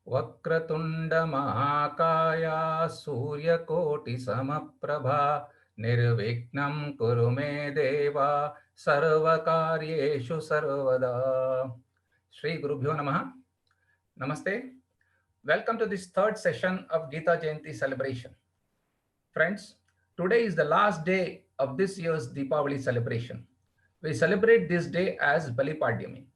वक्रतुंड महाकाया सूर्यकोटि समप्रभा निर्विघ्नं कुरु मे देवा सर्वकार्येषु सर्वदा. Shri Gurubhyo Namaha. Namaste. Welcome to this third session of Gita Jayanti celebration. Friends, today is the last day of this year's Deepavali celebration. We celebrate this day as Bali Padyami.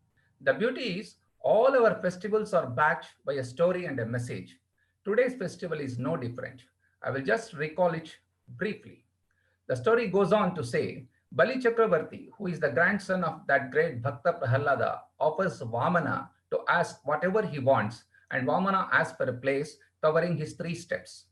The beauty is all our festivals are backed by a story and a message. Today's festival is no different. I will just recall it briefly. The story goes on to say, Bali Chakravarti, who is the grandson of that great Bhakta Prahalada, offers Vamana to ask whatever he wants, and Vamana asks for a place covering his 3 steps.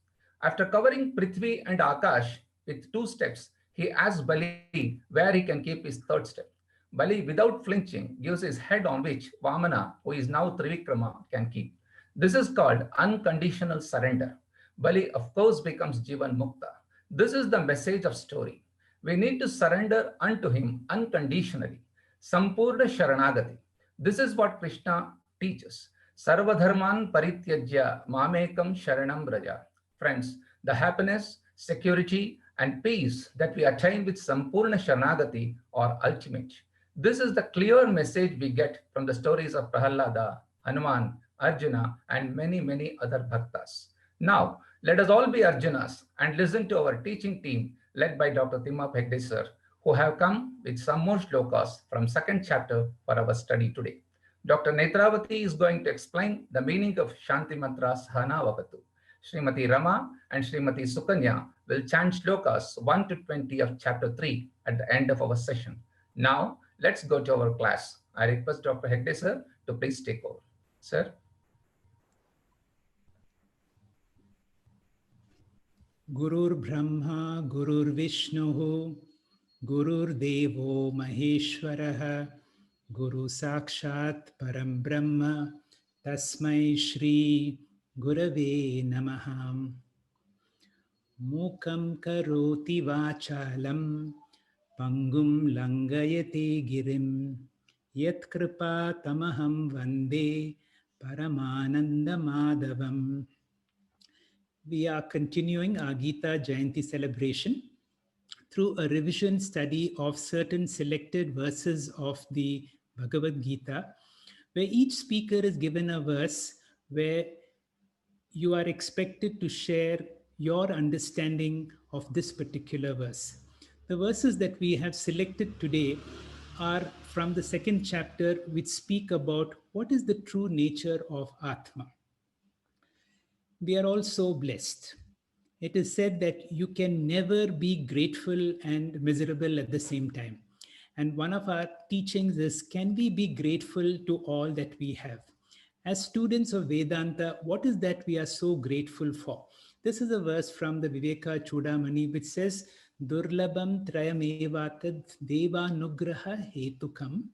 After covering Prithvi and Akash with 2 steps, he asks Bali where he can keep his 3rd step. Bali, without flinching, gives his head on which Vamana, who is now Trivikrama, can keep. This is called unconditional surrender. Bali, of course, becomes Jivan Mukta. This is the message of story. We need to surrender unto him unconditionally. Sampurna Sharanagati. This is what Krishna teaches. Sarvadharman Parityajya Mamekam Sharanam Braja. Friends, the happiness, security, and peace that we attain with Sampurna Sharanagati are ultimate. This is the clear message we get from the stories of Prahalada, Hanuman, Arjuna, and many, many other bhaktas. Now, let us all be Arjunas and listen to our teaching team led by Dr. Timma Hegde sir, who have come with some more shlokas from 2nd chapter for our study today. Dr. Netravati is going to explain the meaning of Shanti Mantra Sahana Vavatu. Srimati Rama and Srimati Sukanya will chant shlokas 1 to 20 of chapter 3 at the end of our session. Now, let's go to our class. I request Dr. Hegde sir to please take over. Sir. Gurur Brahma, Gurur Vishnu, Gurur Devo Maheshwaraha, Guru Sakshat Param Brahma, Tasmai Shri Gurave Namaham. Mukam Karoti Vachalam, Pangum Langayate Girim, Yat Kripa Tamaham Vande, Paramananda Madhavam. We are continuing our Gita Jayanti celebration through a revision study of certain selected verses of the Bhagavad Gita, where each speaker is given a verse where you are expected to share your understanding of this particular verse. The verses that we have selected today are from the 2nd chapter, which speak about what is the true nature of Atma. We are also blessed. It is said that you can never be grateful and miserable at the same time. And one of our teachings is, can we be grateful to all that we have? As students of Vedanta, what is that we are so grateful for? This is a verse from the Viveka Chudamani which says, Durlabam trayamevatad deva nugraha hetukam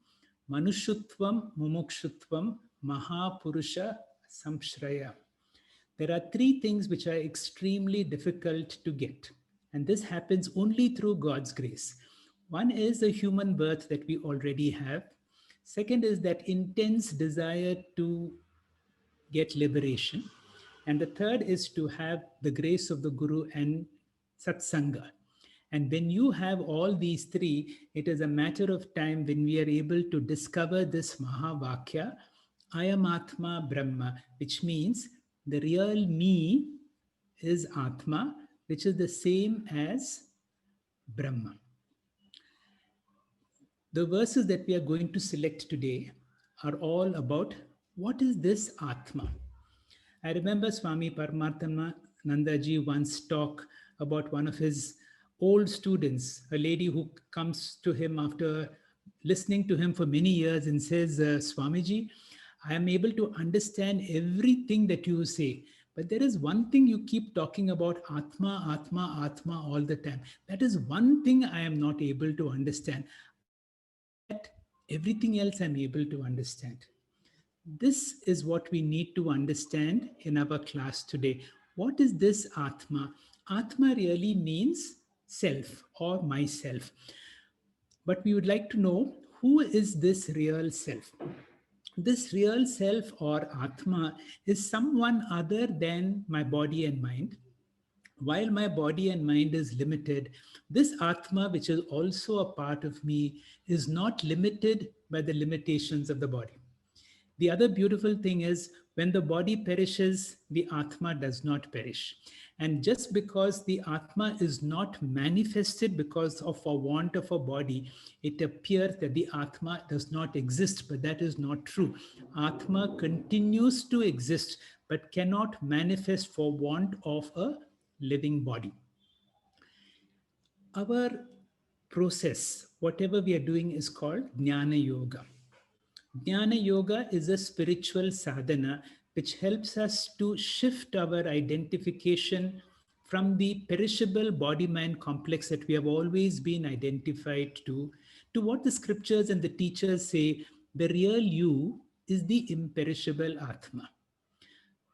manushutvam mumukshutvam mahapurusha samshraya. There are 3 things which are extremely difficult to get. And this happens only through God's grace. One is the human birth that we already have. Second is that intense desire to get liberation. And the third is to have the grace of the Guru and Satsanga. And when you have all these 3, it is a matter of time when we are able to discover this Mahavakya, Ayam Atma Brahma, which means the real me is Atma, which is the same as Brahma. The verses that we are going to select today are all about what is this Atma. I remember Swami Paramarthanandaji once talked about one of his old students, a lady who comes to him after listening to him for many years and says, Swamiji, I am able to understand everything that you say, but there is one thing you keep talking about, Atma, Atma, Atma all the time. That is one thing I am not able to understand. Everything else I'm able to understand. This is what we need to understand in our class today. What is this Atma? Atma really means self or myself. But we would like to know, who is this real self? This real self or Atma is someone other than my body and mind. While my body and mind is limited, this Atma, which is also a part of me, is not limited by the limitations of the body. The other beautiful thing is when the body perishes, the Atma does not perish. And just because the Atma is not manifested because of a want of a body, it appears that the Atma does not exist, but that is not true. Atma continues to exist, but cannot manifest for want of a living body. Our process, whatever we are doing, is called Jnana Yoga. Jnana Yoga is a spiritual sadhana which helps us to shift our identification from the perishable body mind complex that we have always been identified to what the scriptures and the teachers say the real you is the imperishable Atma.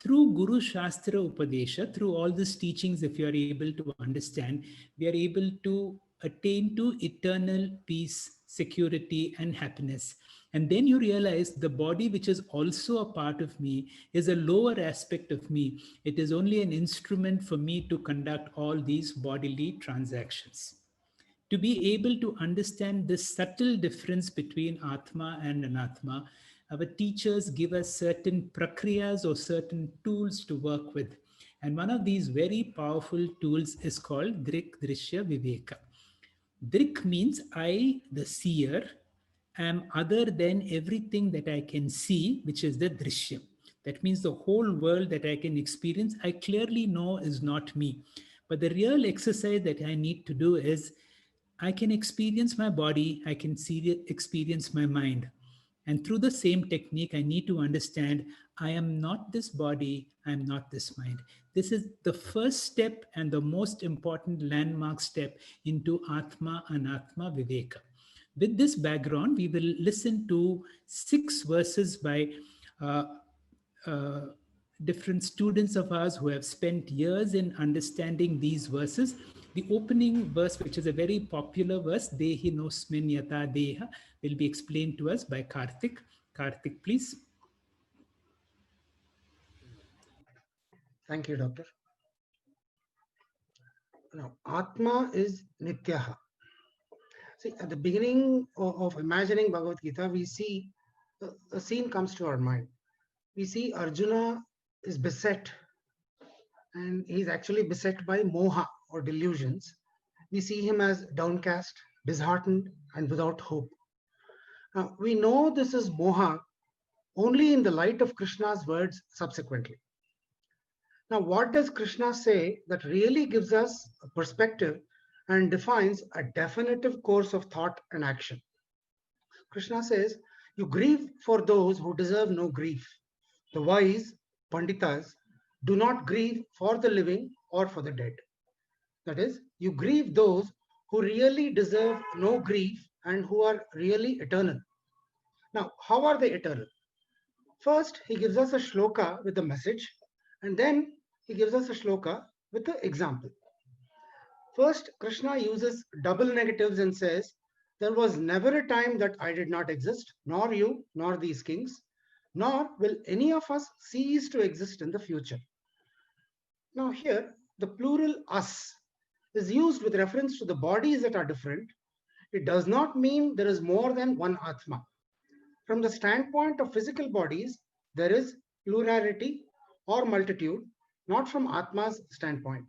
Through Guru Shastra Upadesha, through all these teachings, if you are able to understand, we are able to attain to eternal peace, security, and happiness. And then you realize the body, which is also a part of me, is a lower aspect of me. It is only an instrument for me to conduct all these bodily transactions. To be able to understand this subtle difference between Atma and Anatma, our teachers give us certain prakriyas or certain tools to work with. And one of these very powerful tools is called Drik Drishya Viveka. Drik means I, the seer, am other than everything that I can see, which is the Drishya. That means the whole world that I can experience, I clearly know is not me. But the real exercise that I need to do is I can experience my body, I can experience my mind. And through the same technique, I need to understand I am not this body, I am not this mind. This is the first step and the most important landmark step into Atma Anatma Viveka. With this background, we will listen to 6 verses by uh, uh, different students of ours who have spent years in understanding these verses. The opening verse, which is a very popular verse, Dehi nosmin yata deha, will be explained to us by Karthik. Karthik, please. Thank you, Doctor. Now, Atma is Nityaha. See, at the beginning of imagining Bhagavad Gita, we see a scene comes to our mind. We see Arjuna is beset, and he's actually beset by moha or delusions. We see him as downcast, disheartened, and without hope. Now, we know this is moha only in the light of Krishna's words subsequently. Now, what does Krishna say that really gives us a perspective and defines a definitive course of thought and action? Krishna says, you grieve for those who deserve no grief. The wise, Panditas, do not grieve for the living or for the dead. That is, you grieve those who really deserve no grief and who are really eternal. Now, how are they eternal? First, he gives us a shloka with a message, and then he gives us a shloka with an example. First, Krishna uses double negatives and says, there was never a time that I did not exist, nor you, nor these kings, nor will any of us cease to exist in the future. Now here, the plural us is used with reference to the bodies that are different. It does not mean there is more than one Atma. From the standpoint of physical bodies, there is plurality or multitude, not from Atma's standpoint.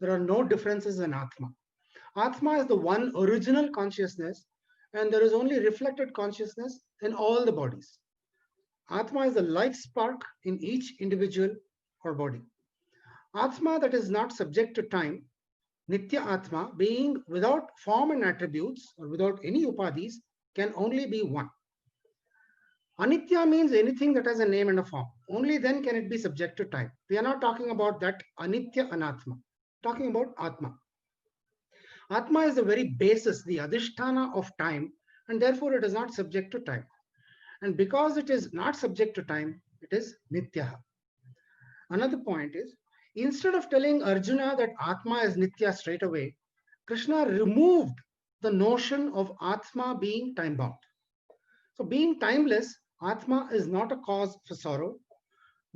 There are no differences in Atma. Atma is the one original consciousness, and there is only reflected consciousness in all the bodies. Atma is the life spark in each individual or body. Atma that is not subject to time, Nitya Atma, being without form and attributes or without any upadhis, can only be one. Anitya means anything that has a name and a form. Only then can it be subject to time. We are not talking about that Anitya Anatma. Talking about Atma. Atma is the very basis, the adhisthana of time, and therefore it is not subject to time. And because it is not subject to time, it is Nityaha. Another point is, instead of telling Arjuna that Atma is Nitya straight away, Krishna removed the notion of Atma being time-bound. So being timeless, Atma is not a cause for sorrow.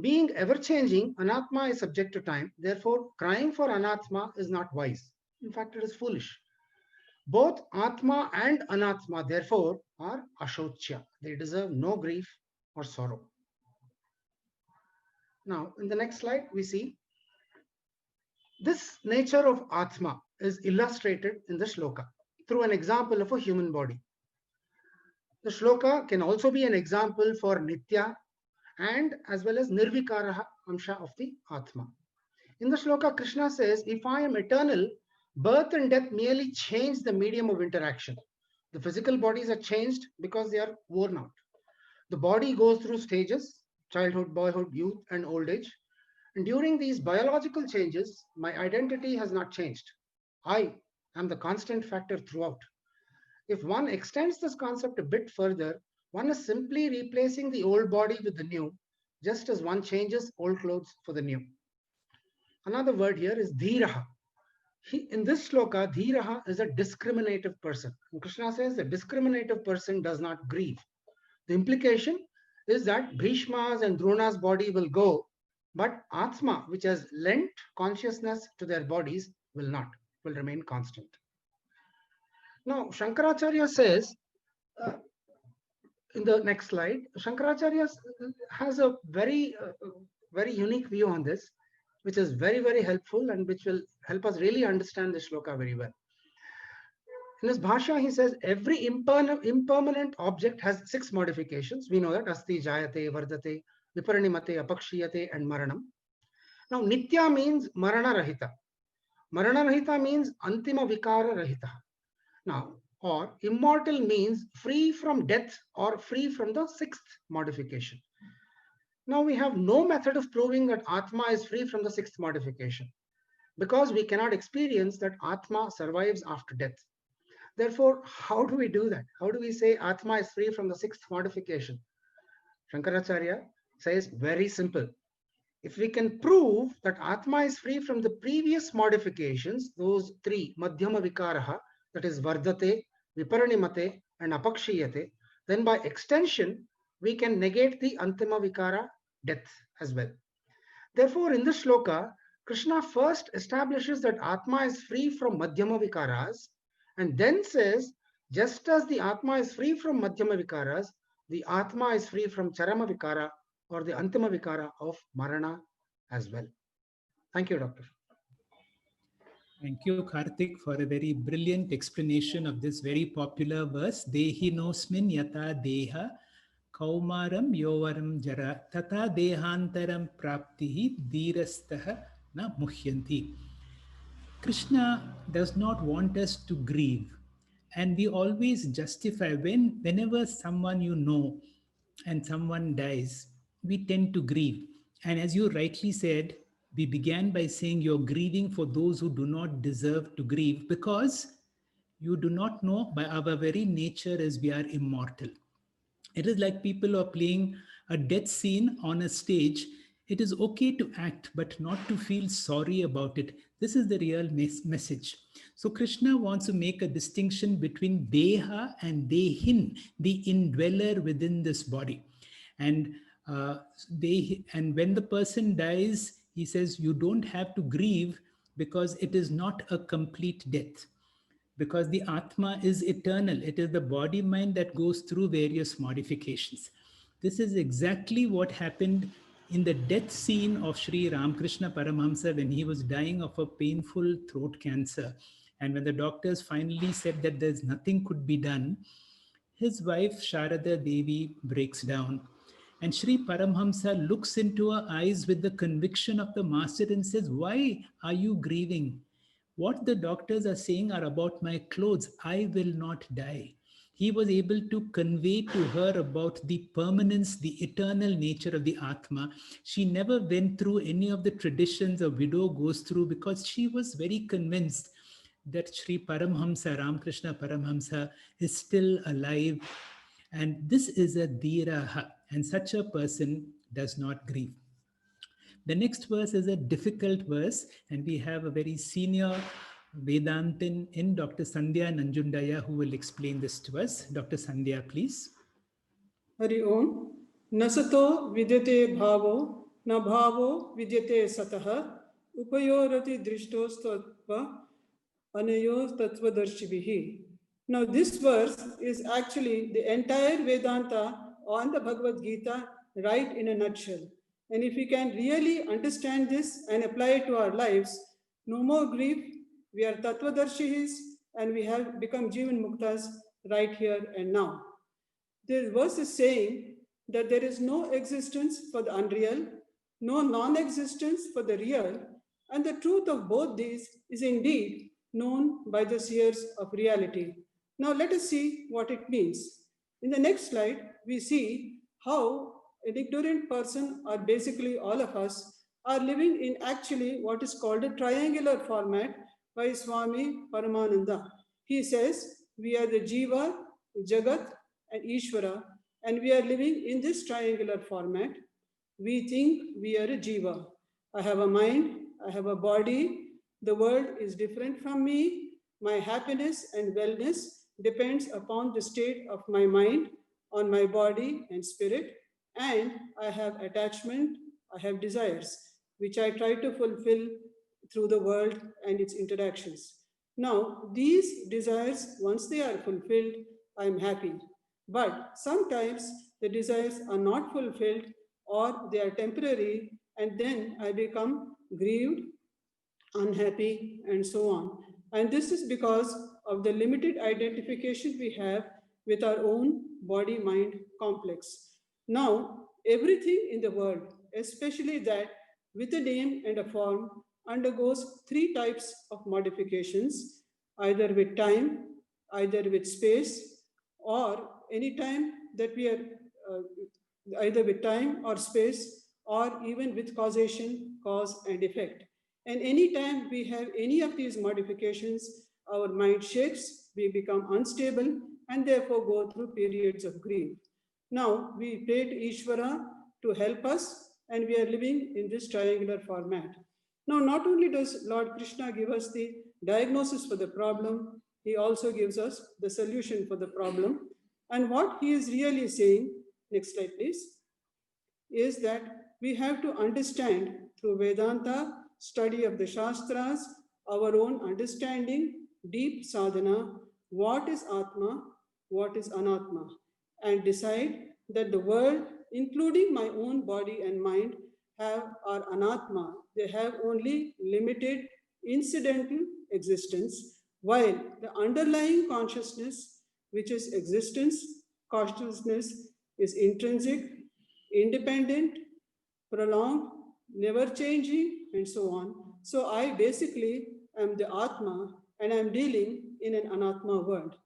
Being ever-changing, Anatma is subject to time. Therefore, crying for Anatma is not wise. In fact, it is foolish. Both Atma and Anatma, therefore, are Ashochya. They deserve no grief or sorrow. Now, in the next slide, we see this nature of Atma is illustrated in the shloka through an example of a human body. The shloka can also be an example for Nitya and as well as Nirvikaraha Amsha of the Atma. In the shloka, Krishna says, if I am eternal, birth and death merely change the medium of interaction. The physical bodies are changed because they are worn out. The body goes through stages, childhood, boyhood, youth, and old age. And during these biological changes, my identity has not changed. I am the constant factor throughout. If one extends this concept a bit further, one is simply replacing the old body with the new, just as one changes old clothes for the new. Another word here is dhiraha. In this shloka, dhiraha is a discriminative person. And Krishna says the discriminative person does not grieve. The implication is that Bhishma's and Drona's body will go, but Atma, which has lent consciousness to their bodies, will not, will remain constant. Now, Shankaracharya says, in the next slide, Shankaracharya has a very unique view on this, which is very, very helpful and which will help us really understand the shloka very well. In his Bhashya, he says every impermanent object has 6 modifications. We know that asti, jayate, vardate, viparinimate, apakshiyate, and maranam. Now, nitya means marana rahita. Marana rahita means antima vikara rahita. Now, or immortal means free from death or free from the 6th modification. Now, we have no method of proving that Atma is free from the 6th modification because we cannot experience that Atma survives after death. Therefore, how do we do that? How do we say Atma is free from the 6th modification? Shankaracharya says very simple. If we can prove that Atma is free from the previous modifications, those 3, Madhyama Vikaraha, that is Vardate, Viparinimate, and Apakshiyate, then by extension, we can negate the Antima Vikara, death, as well. Therefore, in this shloka, Krishna first establishes that Atma is free from Madhyama Vikaras, and then says, just as the Atma is free from Madhyama Vikaras, the Atma is free from Charama Vikara or the Antima Vikara of Marana as well. Thank you, Doctor. Thank you, Karthik, for a very brilliant explanation of this very popular verse. Dehi nosmin yata deha kaumaram yovaram jara tata dehantaram praptihi dhirastaha na muhyanti. Krishna does not want us to grieve. And we always justify whenever someone you know and someone dies, we tend to grieve. And as you rightly said, we began by saying you're grieving for those who do not deserve to grieve because you do not know by our very nature as we are immortal. It is like people are playing a death scene on a stage. It is okay to act, but not to feel sorry about it. This is the real message. So Krishna wants to make a distinction between Deha and Dehin, the indweller within this body. And when the person dies, he says you don't have to grieve because it is not a complete death. Because the Atma is eternal. It is the body mind that goes through various modifications. This is exactly what happened in the death scene of Sri Ramakrishna Paramahamsa when he was dying of a painful throat cancer. And when the doctors finally said that there's nothing could be done, his wife Sharada Devi breaks down. And Sri Paramahamsa looks into her eyes with the conviction of the master and says, "Why are you grieving? What the doctors are saying are about my clothes. I will not die." He was able to convey to her about the permanence, the eternal nature of the Atma. She never went through any of the traditions a widow goes through because she was very convinced that Sri Paramahamsa, Ramakrishna Paramahamsa, is still alive. And this is a dhiraha, and such a person does not grieve. The next verse is a difficult verse, and we have a very senior Vedantin in Dr. Sandhya Nanjundaya who will explain this to us. Dr. Sandhya, please. Hari Om. Nasato vidyate bhavo, na bhavo vidyate sataha, upayorati drishtostatva, anayo tattvadarshibhihi. Now this verse is actually the entire Vedanta on the Bhagavad Gita right in a nutshell. And if we can really understand this and apply it to our lives, no more grief, we are Tattvadarshis and we have become Jivan Muktas right here and now. This verse is saying that there is no existence for the unreal, no non-existence for the real, and the truth of both these is indeed known by the seers of reality. Now let us see what it means. In the next slide, we see how an ignorant person, or basically all of us, are living in actually what is called a triangular format by Swami Paramananda. He says, we are the Jiva, Jagat, and Ishvara, and we are living in this triangular format. We think we are a Jiva. I have a mind, I have a body, the world is different from me, my happiness and wellness depends upon the state of my mind, on my body and spirit, and I have attachment, I have desires, which I try to fulfill through the world and its interactions. Now, these desires, once they are fulfilled, I am happy. But sometimes the desires are not fulfilled or they are temporary, and then I become grieved, unhappy, and so on. And this is because of the limited identification we have with our own body-mind complex. Now, everything in the world, especially that with a name and a form, undergoes three types of modifications, either with time, either with space, or any time that we are either with time or space, or even with causation, cause and effect. And anytime we have any of these modifications, our mind shakes, we become unstable, and therefore go through periods of grief. Now, we pray to Ishvara to help us, and we are living in this triangular format. Now, not only does Lord Krishna give us the diagnosis for the problem, he also gives us the solution for the problem. And what he is really saying, next slide please, is that we have to understand through Vedanta, study of the Shastras, our own understanding, deep sadhana, what is Atma, what is Anatma, and decide that the world, including my own body and mind, are Anatma. They have only limited incidental existence, while the underlying consciousness, which is existence, consciousness, is intrinsic, independent, prolonged, never changing, and so on. So I basically am the Atma and I'm dealing in an Anatma world.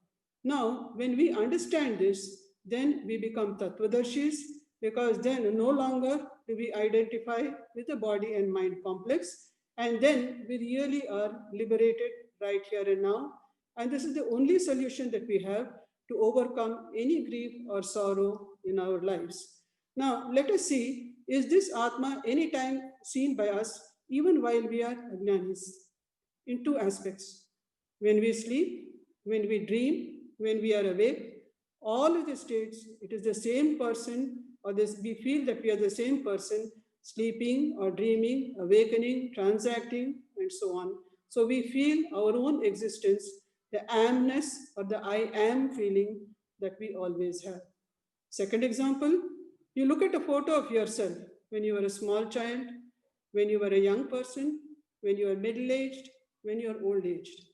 Now, when we understand this, then we become Tattvadarshis, because then no longer do we identify with the body and mind complex, and then we really are liberated right here and now. And this is the only solution that we have to overcome any grief or sorrow in our lives. Now, let us see, is this Atma anytime seen by us, even while we are Ajnanis? In two aspects. When we sleep, when we dream, when we are awake, all of the states, it is the same person, or this, we feel that we are the same person, sleeping or dreaming, awakening, transacting, and so on. So we feel our own existence, the amness or the I am feeling that we always have. Second example, you look at a photo of yourself when you were a small child, when you were a young person, when you are middle-aged, when you are old-aged.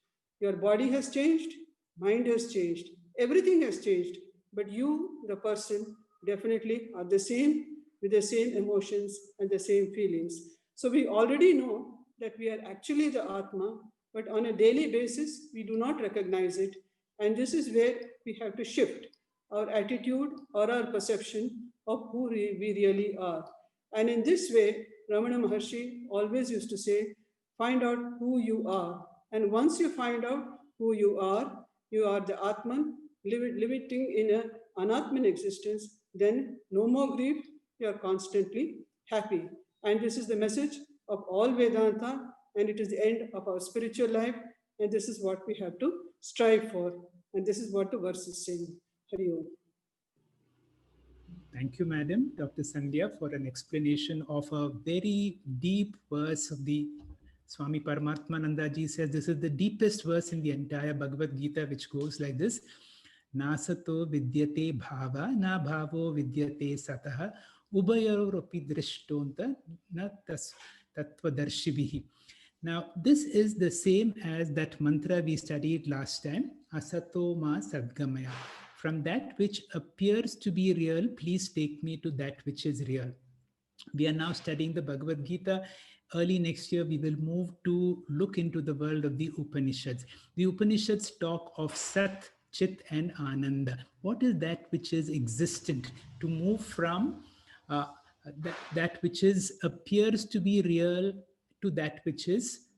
Your body has changed, mind has changed, everything has changed, but you, the person, definitely are the same, with the same emotions and the same feelings. So we already know that we are actually the Atma, but on a daily basis, we do not recognize it. And this is where we have to shift our attitude or our perception of who we really are. And in this way, Ramana Maharshi always used to say, find out who you are. And once you find out who you are the Atman, living in an Anatman existence, then no more grief, you are constantly happy. And this is the message of all Vedanta, and it is the end of our spiritual life, and this is what we have to strive for. And this is what the verse is saying. Hari Om. Thank you, Madam Dr. Sandhya, for an explanation of a very deep verse of the Swami Paramatmananda ji says this is the deepest verse in the entire Bhagavad Gita, which goes like this: Nasato vidyate bhava, na bhavo vidyate sataha, ubayoropi drishtonta na tattvadarshibhihi. Now, this is the same as that mantra we studied last time, Asato ma sadgamaya. From that which appears to be real, please take me to that which is real. We are now studying the Bhagavad Gita. Early next year, we will move to look into the world of the Upanishads. The Upanishads talk of Sat, Chit, and Ananda. What is that which is existent? To move from that which is appears to be real to that which is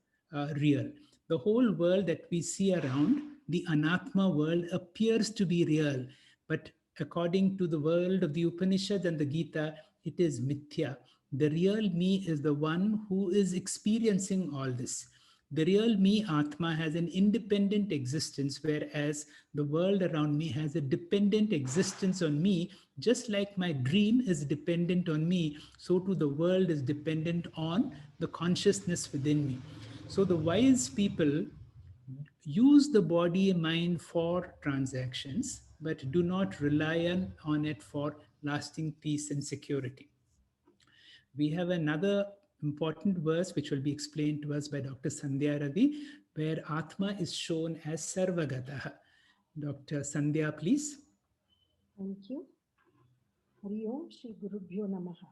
real. The whole world that we see around, the Anatma world, appears to be real, but according to the world of the Upanishads and the Gita, it is mithya. The real me is the one who is experiencing all this. The real me, Atma, has an independent existence, whereas the world around me has a dependent existence on me. Just like my dream is dependent on me, so too the world is dependent on the consciousness within me. So the wise people use the body and mind for transactions, but do not rely on it for lasting peace and security. We have another important verse which will be explained to us by Dr. Sandhya Ravi, where Atma is shown as Sarvagataha. Dr. Sandhya, please. Thank you. Hari Om Shri Gurubhyo Namaha.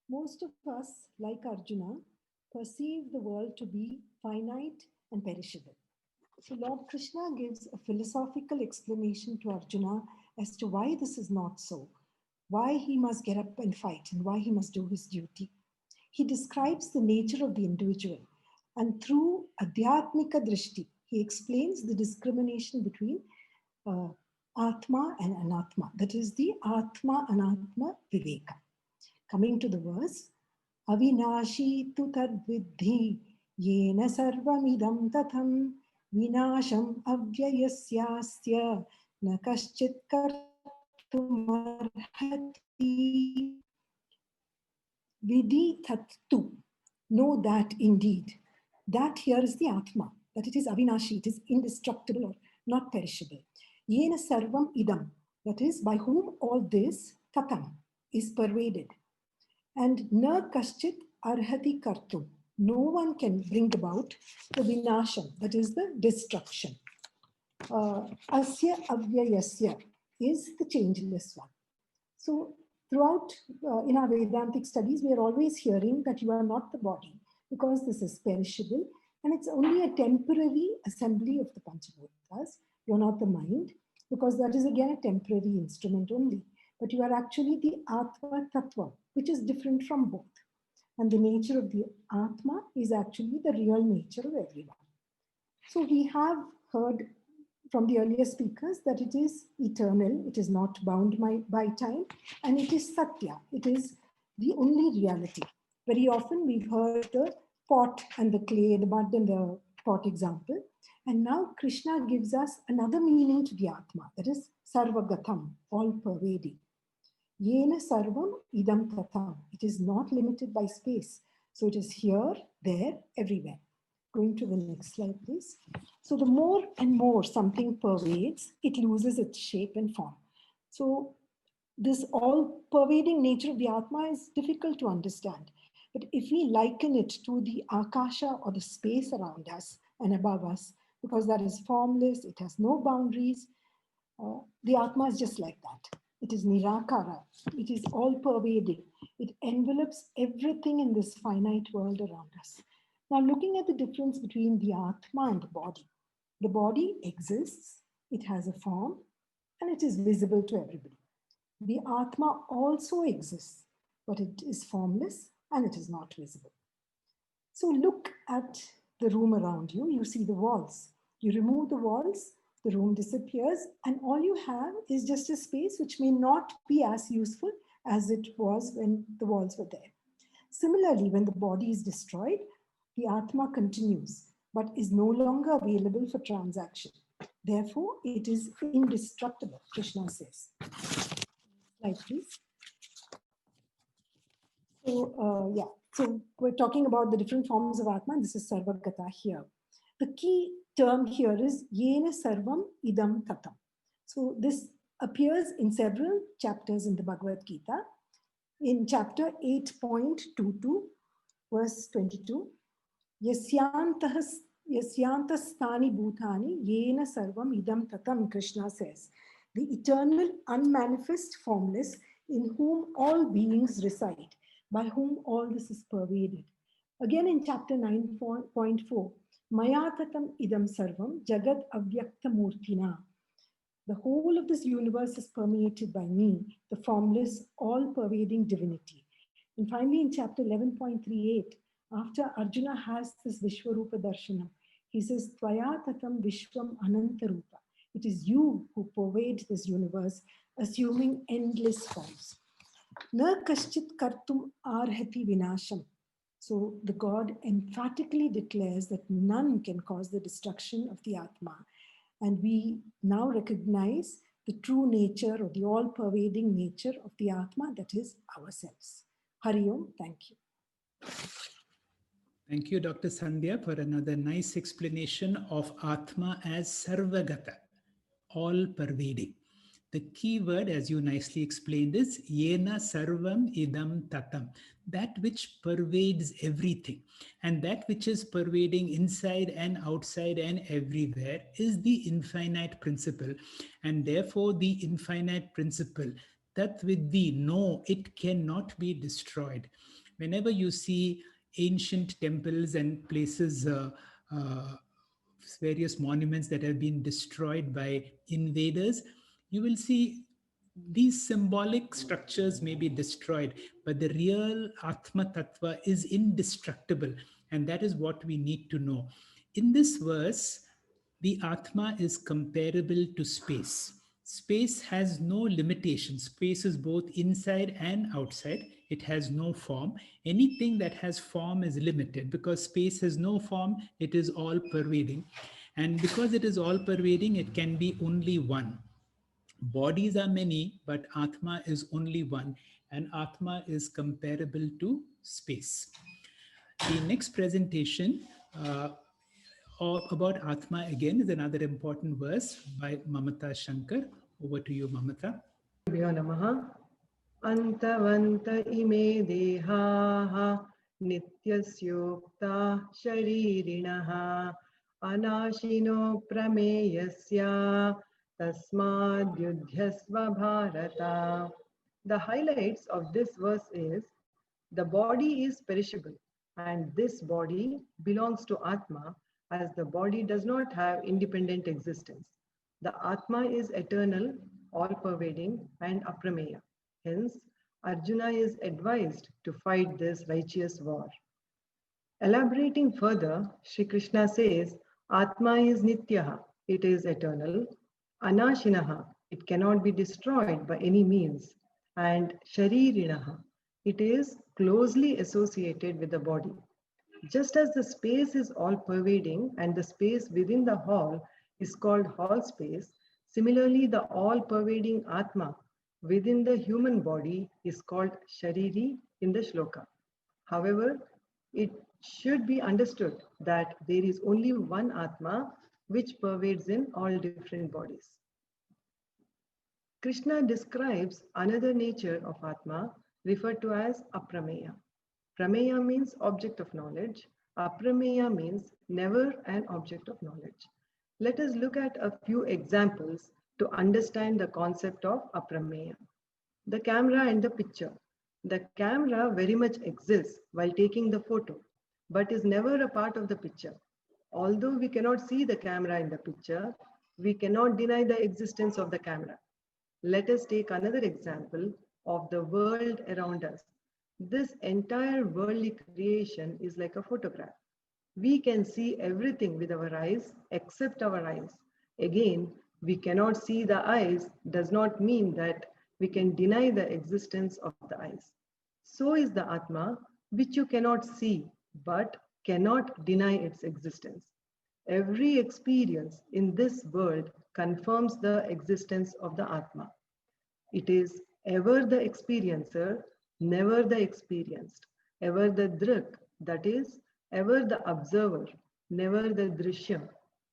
Most of us, like Arjuna, perceive the world to be finite and perishable. So Lord Krishna gives a philosophical explanation to Arjuna as to why this is not so, why he must get up and fight, and why he must do his duty. He describes the nature of the individual, and through Adhyatmika Drishti, he explains the discrimination between Atma and Anatma. That is the Atma Anatma Viveka. Coming to the verse, Avinashi tu tad vidhi yena sarvamidam tatham vinasham avyayasyasya na kaschit kartumarhati vidhi tattu. Know that indeed. That here is the Atma, that it is Avinashi, it is indestructible or not perishable. Yena sarvam idam, that is by whom all this tatam is pervaded. And na kaschit arhati kartum, no one can bring about the vinasham, that is the destruction. Asya avyayasya is the changeless one. So throughout in our Vedantic studies, we are always hearing that you are not the body because this is perishable and it's only a temporary assembly of the Panchabhutas. You're not the mind because that is again a temporary instrument only. But you are actually the Atma Tattva, which is different from both. And the nature of the Atma is actually the real nature of everyone. So we have heard from the earlier speakers that it is eternal, it is not bound by time, and it is Satya, it is the only reality. Very often we've heard the pot and the clay, the mud and the pot example. And now Krishna gives us another meaning to the Atma, that is Sarvagatam, all pervading. Yena sarvam idam tatham. It is not limited by space. So it is here, there, everywhere. Going to the next slide, please. So the more and more something pervades, it loses its shape and form. So this all pervading nature of the Atma is difficult to understand. But if we liken it to the Akasha or the space around us and above us, because that is formless, it has no boundaries, the Atma is just like that. It is Nirakara. It is all pervading. It envelopes everything in this finite world around us. Now, looking at the difference between the Atma and the body exists, it has a form, and it is visible to everybody. The Atma also exists, but it is formless and it is not visible. So look at the room around you. You see the walls. You remove the walls, the room disappears, and all you have is just a space which may not be as useful as it was when the walls were there. Similarly, when the body is destroyed, the Atma continues, but is no longer available for transaction. Therefore, it is indestructible, Krishna says. Slide, please. So, yeah, so we're talking about the different forms of Atma. This is Sarvagata here. The key term here is Yena Sarvam Idam Tatam. So, this appears in several chapters in the Bhagavad Gita. In chapter 8.22, verse 22, Yasyantastani Bhutani Yena Sarvam Idam Tatam, Krishna says, the eternal, unmanifest, formless, in whom all beings reside, by whom all this is pervaded. Again in chapter 9.4, Maya Tatam Idam Sarvam Jagad Avyakta Murtina. The whole of this universe is permeated by me, the formless, all-pervading divinity. And finally, in chapter 11.38, after Arjuna has this Vishwarupa Darshanam, he says, Tvaya tatam Vishwam Anantarupa. It is you who pervade this universe, assuming endless forms. Na kaschit kartum arhati vinasham. So the God emphatically declares that none can cause the destruction of the Atma. And we now recognize the true nature or the all-pervading nature of the Atma, that is ourselves. Hari Om, thank you. Thank you, Dr. Sandhya, for another nice explanation of Atma as Sarvagata, all-pervading. The key word, as you nicely explained, is Yena Sarvam Idam Tatam, that which pervades everything. And that which is pervading inside and outside and everywhere is the infinite principle. And therefore, the infinite principle, Tat Vidhi, no, it cannot be destroyed. Whenever you see ancient temples and places, various monuments that have been destroyed by invaders, you will see these symbolic structures may be destroyed, but the real Atma Tattva is indestructible. And that is what we need to know. In this verse, the Atma is comparable to space. Space has no limitation. Space is both inside and outside. It has no form. Anything that has form is limited. Because space has no form, it is all pervading. And because it is all pervading, it can be only one. Bodies are many, but Atma is only one, and Atma is comparable to space. The next presentation about Atma again is another important verse by Mamata Shankar. Over to you, Mamata. Bhyo namaha. Antavanta ime dehaha nityasyokta sharirinaha anashino prameyasya tasmadyudhyasva bharata. The highlights of this verse is the body is perishable and this body belongs to Atma, as the body does not have independent existence. The Atma is eternal, all-pervading and aprameya. Hence, Arjuna is advised to fight this righteous war. Elaborating further, Shri Krishna says, Atma is nityaha, it is eternal. Anashinaha, it cannot be destroyed by any means. And sharirinaha, it is closely associated with the body. Just as the space is all-pervading and the space within the hall is called hall space, similarly the all-pervading Atma within the human body is called Shariri in the shloka. However, it should be understood that there is only one Atma which pervades in all different bodies. Krishna describes another nature of Atma referred to as Aprameya. Prameya means object of knowledge. Aprameya means never an object of knowledge. Let us look at a few examples to understand the concept of Aprameya. The camera and the picture. The camera very much exists while taking the photo, but is never a part of the picture. Although we cannot see the camera in the picture, we cannot deny the existence of the camera. Let us take another example of the world around us. This entire worldly creation is like a photograph. We can see everything with our eyes except our eyes. Again, we cannot see the eyes does not mean that we can deny the existence of the eyes. So is the Atma, which you cannot see, but cannot deny its existence. Every experience in this world confirms the existence of the Atma. It is ever the experiencer never the experienced, ever the drik, that is, ever the observer, never the drishyam,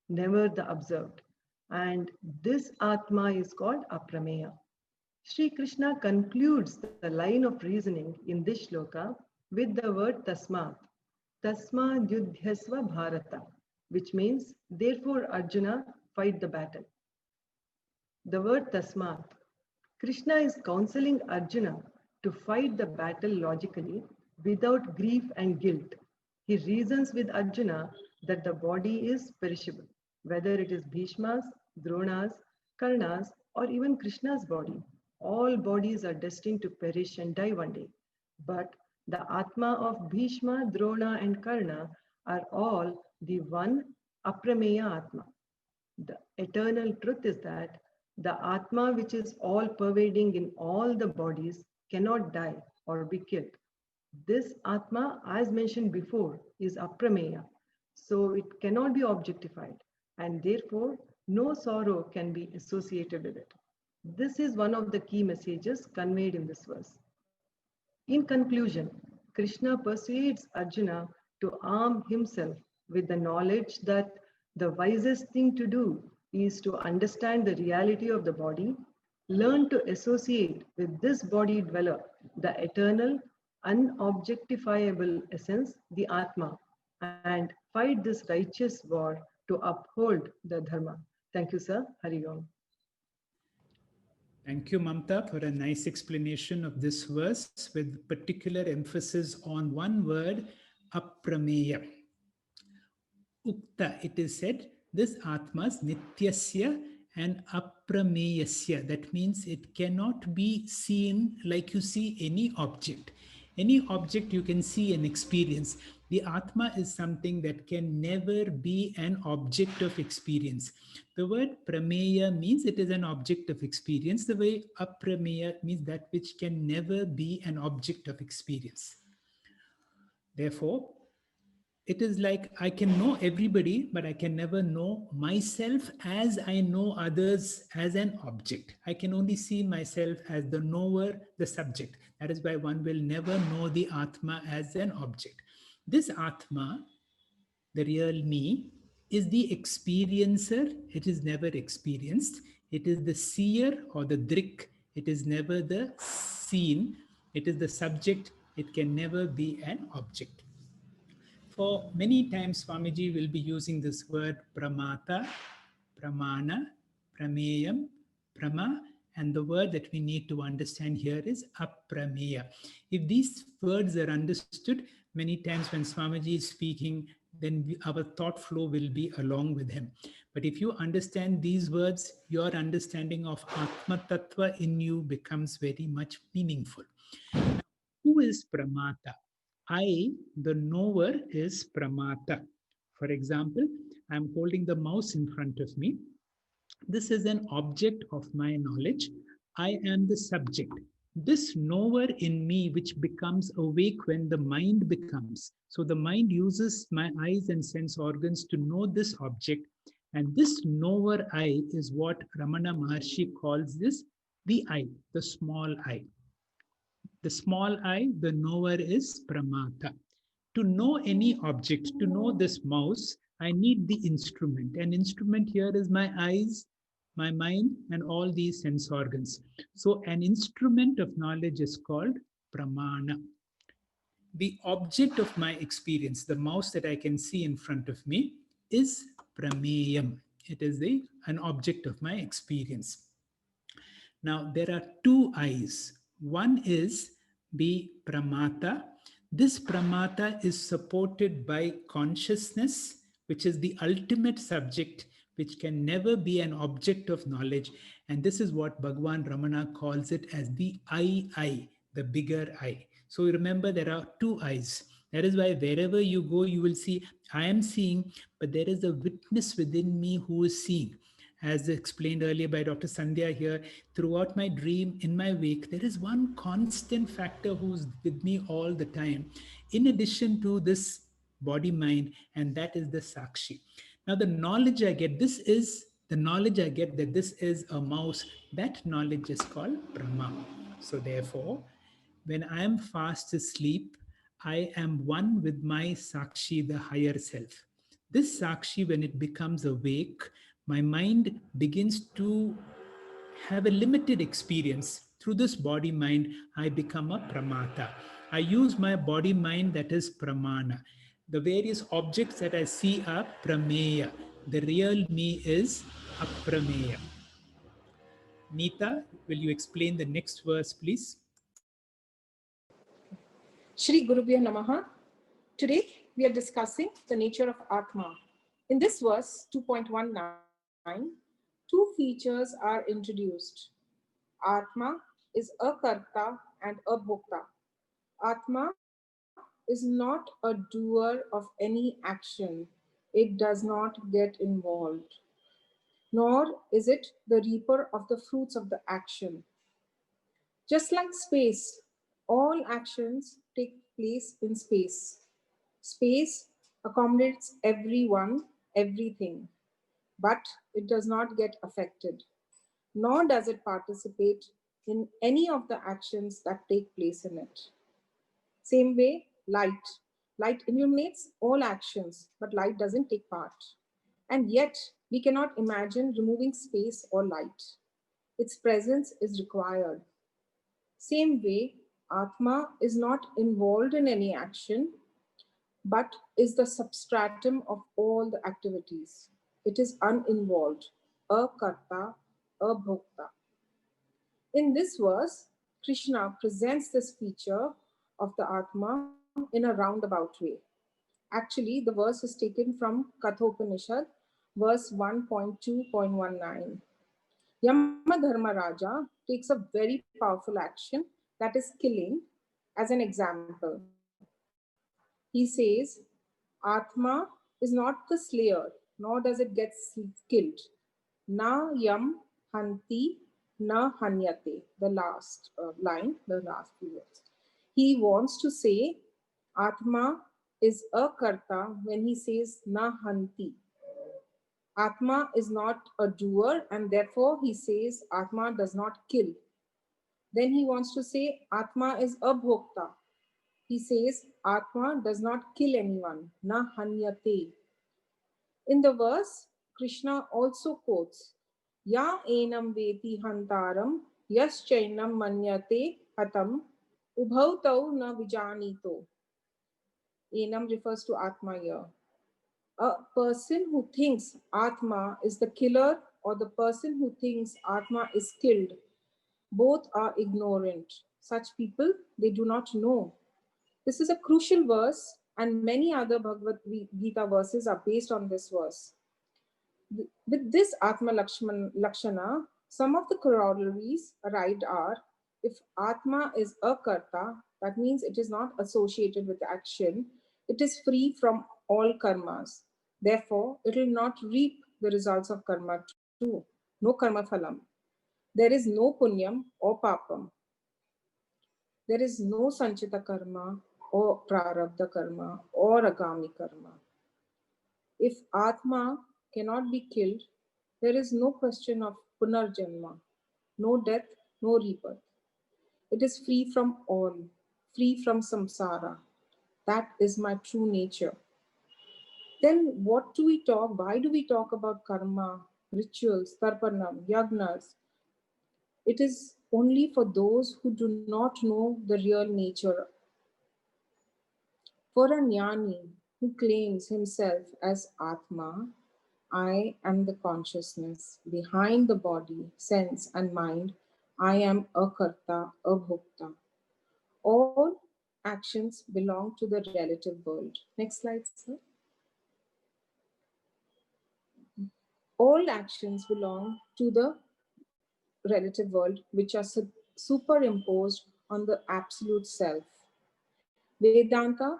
never the observed. And this Atma is called Aprameya. Sri Krishna concludes the line of reasoning in this shloka with the word Tasmat. Tasma Yudhyasva Bharata, which means, therefore, Arjuna, fight the battle. The word Tasmat. Krishna is counseling Arjuna to fight the battle logically without grief and guilt. He reasons with Arjuna that the body is perishable, whether it is Bhishma's, Drona's, Karna's, or even Krishna's body. All bodies are destined to perish and die one day. But the Atma of Bhishma, Drona, and Karna are all the one Aprameya Atma. The eternal truth is that the Atma, which is all pervading in all the bodies, cannot die or be killed. This Atma, as mentioned before, is Aprameya, so it cannot be objectified, and therefore no sorrow can be associated with it. This is one of the key messages conveyed in this verse. In conclusion, Krishna persuades Arjuna to arm himself with the knowledge that the wisest thing to do is to understand the reality of the body, learn to associate with this body dweller, the eternal, unobjectifiable essence, the Atma, and fight this righteous war to uphold the Dharma. Thank you, sir. Hari Om. Thank you, Mamta, for a nice explanation of this verse with particular emphasis on one word, Aprameya. Ukta, it is said, this Atmas Nityasya and Aprameyasya. That means it cannot be seen like you see any object. Any object you can see and experience. The Atma is something that can never be an object of experience. The word Prameya means it is an object of experience. The way Aprameya means that which can never be an object of experience. Therefore, it is like I can know everybody, but I can never know myself as I know others as an object. I can only see myself as the knower, the subject. That is why one will never know the Atma as an object. This Atma, the real me, is the experiencer. It is never experienced. It is the seer or the drik. It is never the seen. It is the subject. It can never be an object. For many times, Swamiji will be using this word pramata, pramana, prameyam, prama, and the word that we need to understand here is aprameya. If these words are understood, many times when Swamiji is speaking, then our thought flow will be along with him. But if you understand these words, your understanding of Atma Tattva in you becomes very much meaningful. Who is pramata? I, the knower, is pramata. For example, I'm holding the mouse in front of me. This is an object of my knowledge. I am the subject. This knower in me, which becomes awake when the mind becomes. So the mind uses my eyes and sense organs to know this object. And this knower I is what Ramana Maharshi calls this, the I, the small I. The small I, the knower, is pramata. To know any object, to know this mouse, I need the instrument. An instrument here is my eyes, my mind, and all these sense organs. So an instrument of knowledge is called pramana. The object of my experience, the mouse that I can see in front of me, is prameyam. It is an object of my experience. Now, there are two I's. One is the pramata. This pramata is supported by consciousness, which is the ultimate subject, which can never be an object of knowledge. And this is what Bhagwan Ramana calls it as the I, the bigger I. So remember, there are two I's. That is why wherever you go, you will see, I am seeing, but there is a witness within me who is seeing. As explained earlier by Dr. Sandhya here, throughout my dream, in my wake, there is one constant factor who's with me all the time, in addition to this body-mind, and that is the Sakshi. Now, the knowledge I get, that this is a mouse, that knowledge is called Brahma. So therefore, When I am fast asleep, I am one with my Sakshi, the higher self. This Sakshi, when it becomes awake, my mind begins to have a limited experience. Through this body mind, I become a pramata. I use my body mind, that is pramana. The various objects that I see are prameya. The real me is aprameya. Neeta, will you explain the next verse, please? Shri Gurubhyo Namaha. Today we are discussing the nature of Atma. In this verse 2.19, two features are introduced. Atma is a karta and a bhokta. Atma is not a doer of any action. It does not get involved. Nor is it the reaper of the fruits of the action. Just like space, all actions take place in space. Space accommodates everyone, everything, but it does not get affected, nor does it participate in any of the actions that take place in it. Same way, light. Light illuminates all actions, but light doesn't take part. And yet, we cannot imagine removing space or light. Its presence is required. Same way, Atma is not involved in any action, but is the substratum of all the activities. It is uninvolved, a karta, a bhokta. In this verse, Krishna presents this feature of the Atma in a roundabout way. Actually, the verse is taken from Kathopanishad, verse 1.2.19. Yamadharma Raja takes a very powerful action, that is killing, as an example. He says, Atma is not the slayer, nor does it get killed. Na yam hanti na hanyate, the last line, the last few words. He wants to say Atma is a karta when he says na hanti. Atma is not a doer, and therefore he says Atma does not kill. Then he wants to say Atma is a bhokta. He says Atma does not kill anyone, na hanyate. In the verse, Krishna also quotes Ya enam veti hantaram yas chainam manyate hatam ubhautau na vijanito. Enam refers to Atma here. A person who thinks Atma is the killer or the person who thinks Atma is killed, both are ignorant. Such people, they do not know. This is a crucial verse, and many other Bhagavad Gita verses are based on this verse. With this Atma Lakshana, some of the corollaries arrived are, if Atma is a karta, that means it is not associated with action, it is free from all karmas. Therefore, it will not reap the results of karma too. No karma phalam. There is no punyam or papam. There is no sanchita karma or prarabdha karma or agami karma. If Atma cannot be killed, there is no question of punarjanma, no death, no rebirth. It is free from all, free from samsara. That is my true nature. Then what do we talk? Why do we talk about karma, rituals, tarpanam, yagnas? It is only for those who do not know the real nature. For a jnani who claims himself as Atma, I am the consciousness behind the body, sense, and mind. I am a karta, a bhokta. All actions belong to the relative world. Next slide, sir. All actions belong to the relative world, which are superimposed on the absolute self. Vedanta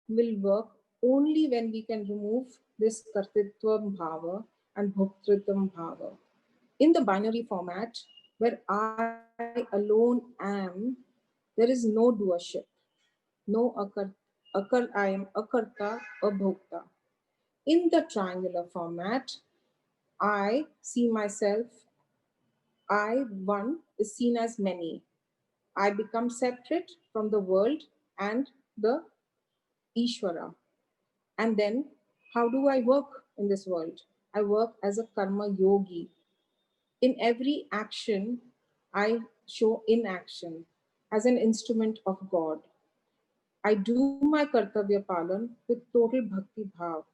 will work only when we can remove this kartritvam bhava and bhoktritvam bhava. In the binary format, where I alone am, there is no doership, no I am akarta, a bhokta. In the triangular format, I see myself, I, one, is seen as many. I become separate from the world and the Ishvara. And then, how do I work in this world? I work as a karma yogi. In every action, I show inaction as an instrument of God. I do my kartavya palan with total bhakti bhav,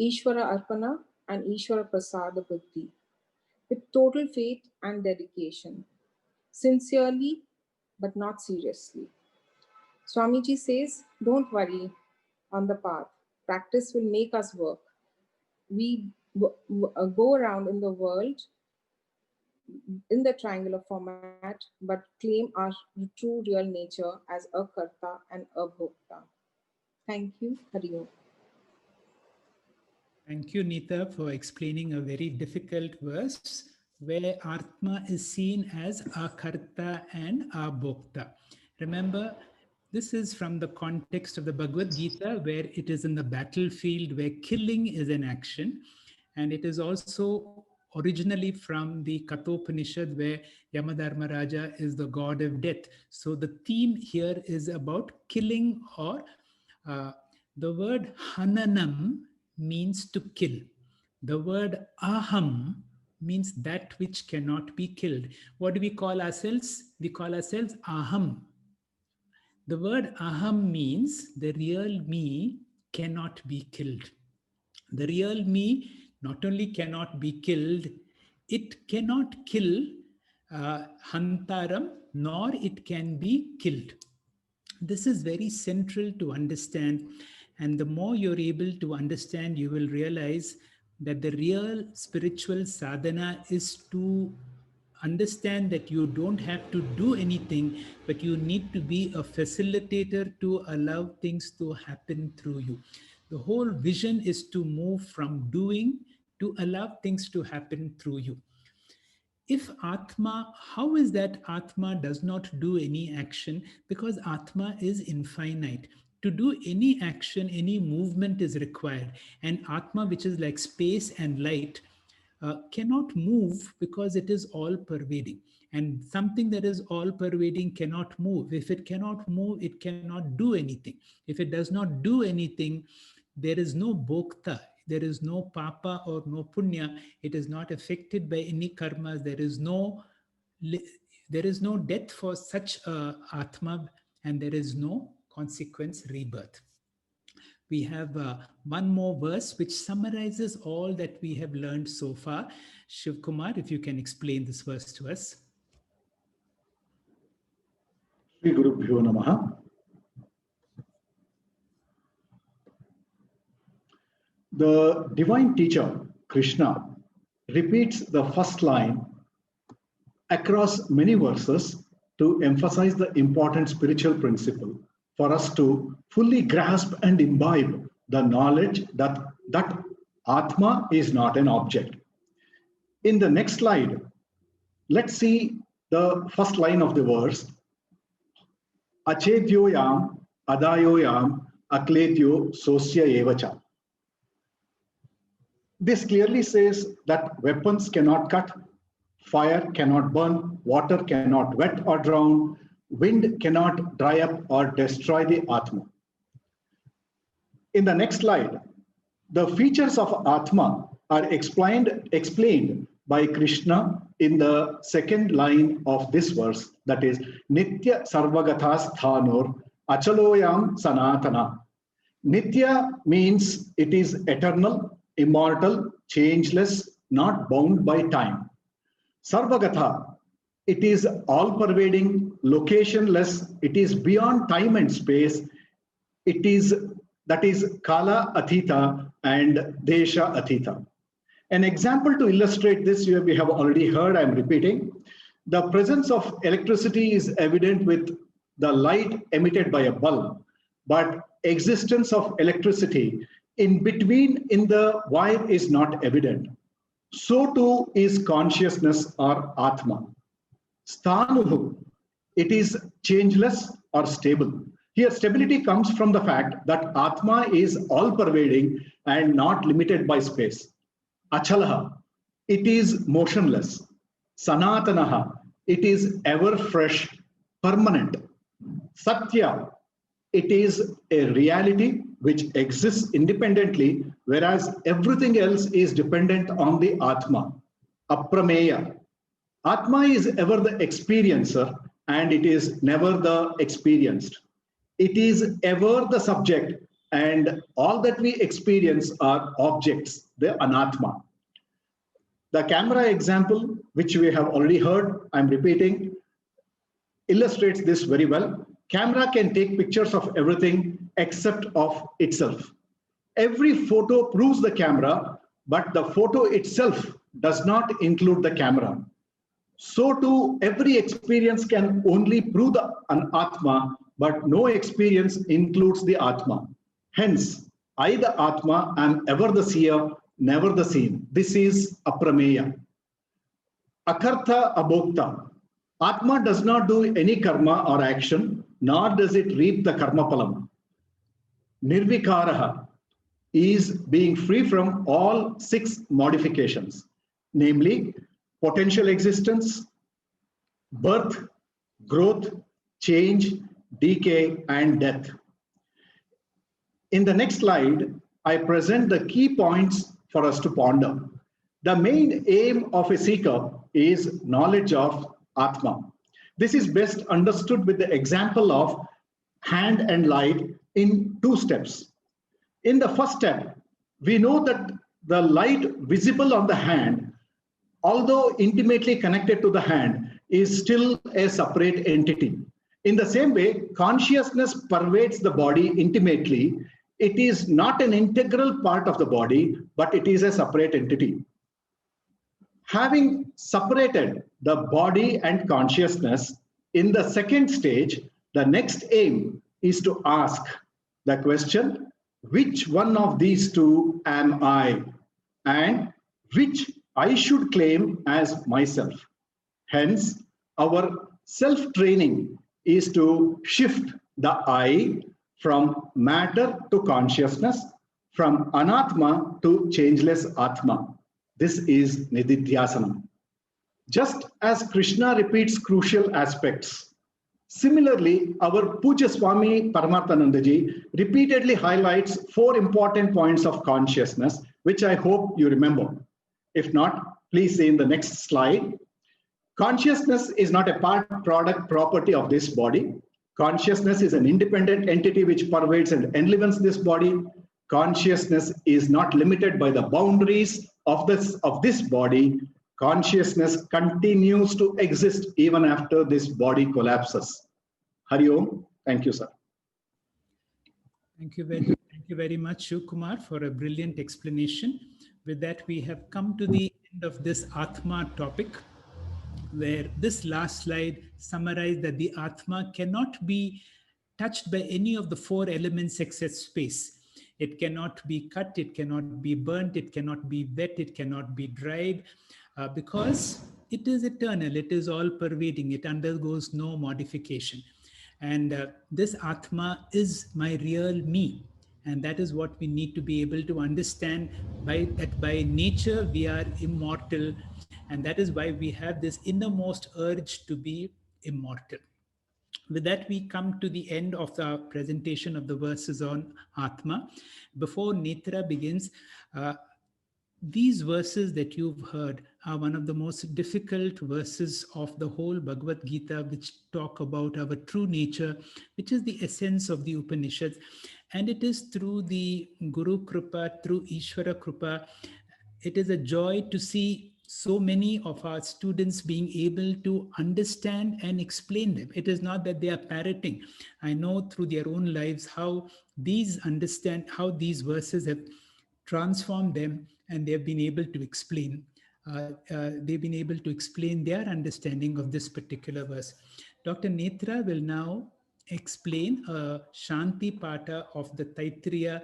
Ishvara arpana and Ishvara prasada buddhi, with total faith and dedication, sincerely but not seriously. Swamiji says, don't worry on the path. Practice will make us work. We go around in the world in the triangular format, but claim our true real nature as a karta and a bhokta. Thank you. Hari Om. Thank you, Neeta, for explaining a very difficult verse where Atma is seen as a karta and a bhokta. Remember, this is from the context of the Bhagavad Gita, where it is in the battlefield where killing is an action. And it is also originally from the Kathopanishad, where Yamadharmaraja is the god of death. So the theme here is about killing, or the word hananam means to kill. The word aham means that which cannot be killed. What do we call ourselves? We call ourselves aham. The word aham means the real me cannot be killed. The real me not only cannot be killed, it cannot kill hantaram, nor it can be killed. This is very central to understand. And the more you're able to understand, you will realize that the real spiritual sadhana is to understand that you don't have to do anything, but you need to be a facilitator to allow things to happen through you. The whole vision is to move from doing to allow things to happen through you. If Atma, how is that Atma does not do any action? Because Atma is infinite. To do any action, any movement is required. And Atma, which is like space and light, cannot move because it is all pervading. And something that is all pervading cannot move. If it cannot move, it cannot do anything. If it does not do anything, there is no bhokta. There is no papa or no punya. It is not affected by any karmas. There is no death for such Atma, and there is no consequence rebirth. We have one more verse which summarizes all that we have learned so far. Shiv Kumar, if you can explain this verse to us. Shri Gurubhyo Namaha. The divine teacher, Krishna, repeats the first line across many verses to emphasize the important spiritual principle for us to fully grasp and imbibe the knowledge that Atma is not an object. In the next slide, let's see the first line of the verse. Achedyoyam adayoyam akledyo sosya evacha. This clearly says that weapons cannot cut, fire cannot burn, water cannot wet or drown, wind cannot dry up or destroy the Atma. In the next slide, the features of Atma are explained by Krishna in the second line of this verse, that is, Nitya Sarvagathas Thanur Achaloyam Sanatana. Nitya means it is eternal, immortal, changeless, not bound by time. Sarvagatha, it is all-pervading, locationless, it is beyond time and space. That is Kala Athita and Desha Athita. An example to illustrate this, we have already heard, I am repeating. The presence of electricity is evident with the light emitted by a bulb, but existence of electricity in between in the wire is not evident. So too is consciousness or Atma. Sthanuhu, it is changeless or stable. Here, stability comes from the fact that Atma is all-pervading and not limited by space. Achalaha, it is motionless. Sanatanaha, it is ever fresh, permanent. Satya, it is a reality which exists independently, whereas everything else is dependent on the Atma. Aprameya. Atma is ever the experiencer and it is never the experienced. It is ever the subject and all that we experience are objects, the Anatma. The camera example, which we have already heard, I'm repeating, illustrates this very well. Camera can take pictures of everything except of itself. Every photo proves the camera, but the photo itself does not include the camera. So too, every experience can only prove an Atma, but no experience includes the Atma. Hence, I, the Atma, am ever the seer, never the seen. This is Aprameya. Akartha Abhokta. Atma does not do any karma or action, nor does it reap the karma palam. Nirvikaraha is being free from all 6 modifications, namely potential existence, birth, growth, change, decay, and death. In the next slide, I present the key points for us to ponder. The main aim of a seeker is knowledge of Atma. This is best understood with the example of hand and light in 2 steps. In the first step, we know that the light visible on the hand, although intimately connected to the hand, is still a separate entity. In the same way, consciousness pervades the body intimately. It is not an integral part of the body, but it is a separate entity. Having separated the body and consciousness, in the second stage, the next aim is to ask the question, which one of these 2 am I, and which I should claim as myself. Hence, our self-training is to shift the I from matter to consciousness, from Anatma to changeless Atma. This is Nididhyasana. Just as Krishna repeats crucial aspects, similarly, our Puja Swami Paramarthanandaji repeatedly highlights 4 important points of consciousness, which I hope you remember. If not, please see in the next slide. Consciousness is not a product property of this body. Consciousness is an independent entity which pervades and enlivens this body. Consciousness is not limited by the boundaries of this body. Consciousness continues to exist even after this body collapses. Hari Om. Thank you, sir. Thank you very much, Shiv Kumar, for a brilliant explanation. With that, we have come to the end of this Atma topic, where this last slide summarized that the Atma cannot be touched by any of the 4 elements except space. It cannot be cut, it cannot be burnt, it cannot be wet, it cannot be dried, because it is eternal, it is all pervading, it undergoes no modification. And this Atma is my real me. And that is what we need to be able to understand, that by nature we are immortal. And that is why we have this innermost urge to be immortal. With that, we come to the end of the presentation of the verses on Atma. Before Netra begins, these verses that you've heard are one of the most difficult verses of the whole Bhagavad Gita, which talk about our true nature, which is the essence of the Upanishads. And it is through the Guru Kripa, through Ishvara Kripa, it is a joy to see so many of our students being able to understand and explain them. It is not that they are parroting. I know through their own lives how these verses have transformed them, and they've been able to explain. They've been able to explain their understanding of this particular verse. Dr. Netra will now explain Shanti Pata of the Taittiriya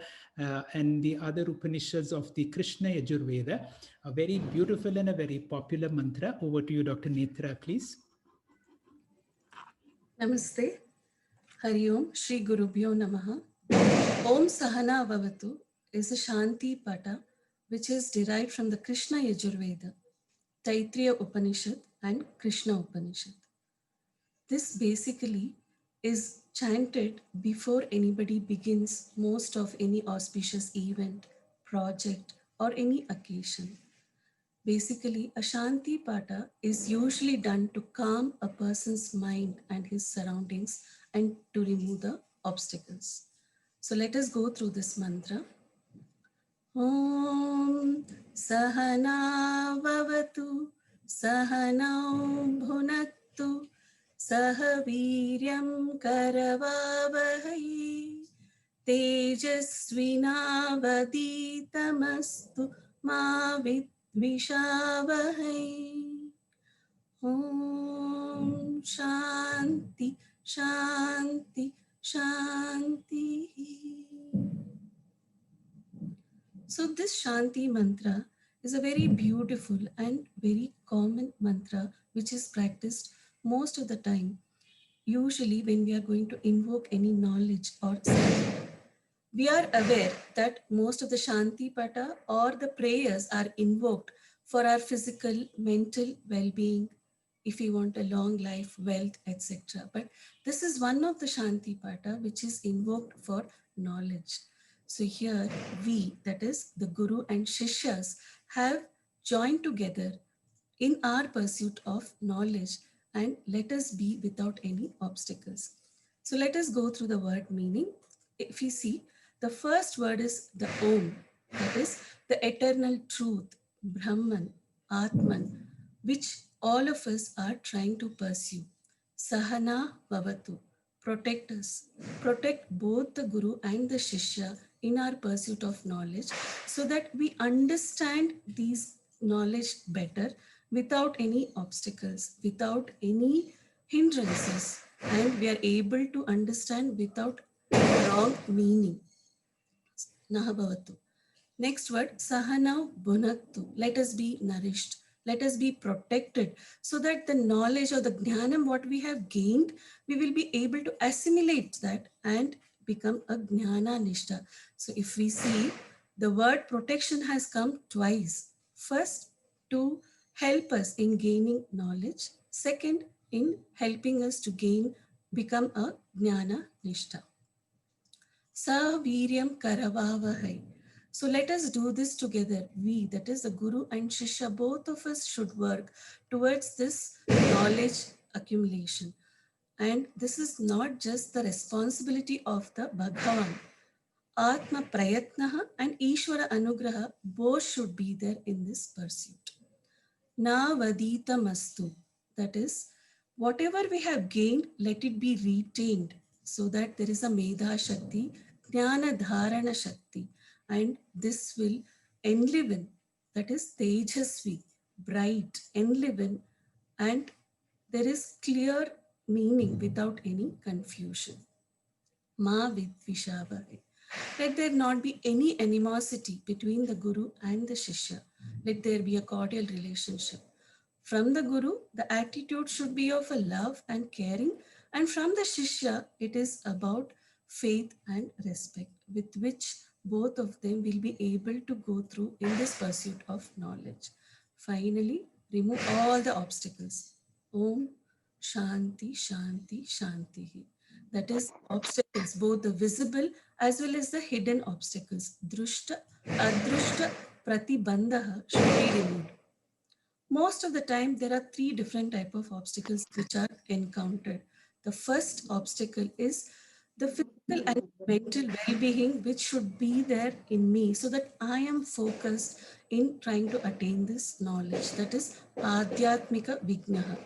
and the other Upanishads of the Krishna Yajurveda, a very beautiful and a very popular mantra. Over to you, Dr. Netra, please. Namaste. Hari Om. Shri Gurubhyo Namaha. Om Sahana Bhavatu is a Shanti Pata which is derived from the Krishna Yajurveda, Taittiriya Upanishad and Krishna Upanishad. This basically is chanted before anybody begins most of any auspicious event, project, or any occasion. Basically, a Shanti Pata is usually done to calm a person's mind and his surroundings and to remove the obstacles. So let us go through this mantra. Om Sahana Vavatu Sahanau Bhunaktu Sahaviryam Karavavahai Tejasvinavaditamastu Ma Vidvishavahai. Om Shanti Shanti Shanti. So this Shanti mantra is a very beautiful and very common mantra which is practiced most of the time, usually when we are going to invoke any knowledge or something. We are aware that most of the Shanti Pata or the prayers are invoked for our physical, mental well-being, if we want a long life, wealth, etc. But this is one of the Shanti Pata which is invoked for knowledge. So here we, that is the Guru and Shishyas, have joined together in our pursuit of knowledge, and let us be without any obstacles. So let us go through the word meaning. If you see, the first word is the Om, that is the eternal truth, Brahman, Atman, which all of us are trying to pursue. Sahana Bhavatu, protect us, protect both the Guru and the Shishya in our pursuit of knowledge so that we understand these knowledge better without any obstacles, without any hindrances, and we are able to understand without wrong meaning. Nahabhavatu. Next word, Sahana Bhunaktu. Let us be nourished. Let us be protected so that the knowledge or the jnanam what we have gained, we will be able to assimilate that and become a jnana nishta. So if we see, the word protection has come twice. First, to help us in gaining knowledge. Second, in helping us to become a jnana nishta. Saviryam Karavavahai. So let us do this together. We, that is the Guru and Shishya, both of us should work towards this knowledge accumulation. And this is not just the responsibility of the Bhagavan. Atma Prayatnaha and Ishvara Anugraha both should be there in this pursuit. Na Vadita Mastu. That is, whatever we have gained, let it be retained so that there is a Medha Shakti, Jnana Dharana Shakti, and this will enliven, that is Tejasvi, bright, enliven, and there is clear meaning without any confusion. Ma Vidvishavahai. Let there not be any animosity between the Guru and the Shishya. Let there be a cordial relationship. From the Guru, the attitude should be of a love and caring, and from the Shishya, it is about faith and respect, with which both of them will be able to go through in this pursuit of knowledge. Finally, remove all the obstacles. Om Shanti Shanti Shanti. That is obstacles, both the visible as well as the hidden obstacles. Drushta, Adrushta, Pratibandha should be removed. Most of the time, there are three different types of obstacles which are encountered. The first obstacle is the physical and mental well-being, which should be there in me so that I am focused in trying to attain this knowledge. That is Adhyatmika Vignaha.